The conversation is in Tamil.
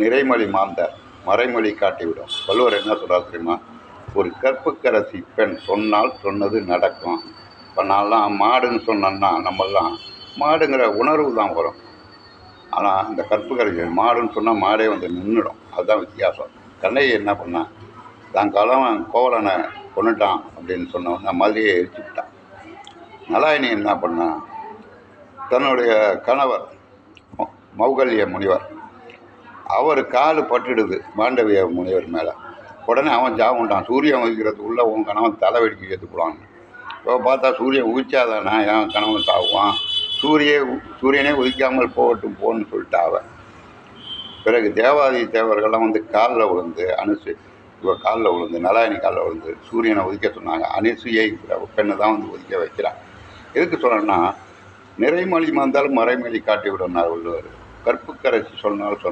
நிறைமொழி மாந்தர் மறைமொழி காட்டிவிடும். வள்ளுவர் என்ன சொல்கிறார் தெரியுமா? ஒரு கற்புக்கரசி பெண் சொன்னால் சொன்னது நடக்கும். இப்போ நான்லாம் மாடுன்னு சொன்னேன்னா நம்மெல்லாம் மாடுங்கிற உணர்வு தான் வரும். ஆனால் அந்த கற்புக்கரசி மாடுன்னு சொன்னால் மாடே வந்து நின்றுடும். அதுதான் வித்தியாசம். கண்ணகி என்ன பண்ணான்? தான் கலவன் கோவலனை கொண்டுட்டான் அப்படின்னு சொன்னவொன்னே மதுரையை எரிச்சு விட்டான். நலாயினி என்ன பண்ணான்? தன்னுடைய கணவர் மௌகல்ய முனிவர், அவர் காலு பட்டுடுது மாண்டவிய முனிவர் மேலே. உடனே அவன் ஜாவுண்டான், சூரியன் உதிக்கிறதுக்குள்ளே உன் கணவன் தலை வெடிக்க ஏற்றுக்குவான்னு. இப்போ பார்த்தா சூரியன் உதிச்சாதானே என் கணவன் சாகுவான். சூரியனே உதிக்காமல் போகட்டும் போன்னு சொல்லிட்டா அவன். பிறகு தேவாதி தேவர்கள்லாம் வந்து காலில் விழுந்து இவர் காலில் விழுந்து நலாயினி காலில் விழுந்து சூரியனை உதிக்க சொன்னாங்க. அனுசுயை பெண்ணை தான் வந்து உதிக்க வைக்கிறான். எதுக்கு சொன்னேன்னா, நிறைமொழி மாந்தாலும் மறைமொழி காட்டி விடுனார் வள்ளுவர். கற்புக்கரசி சொன்னால்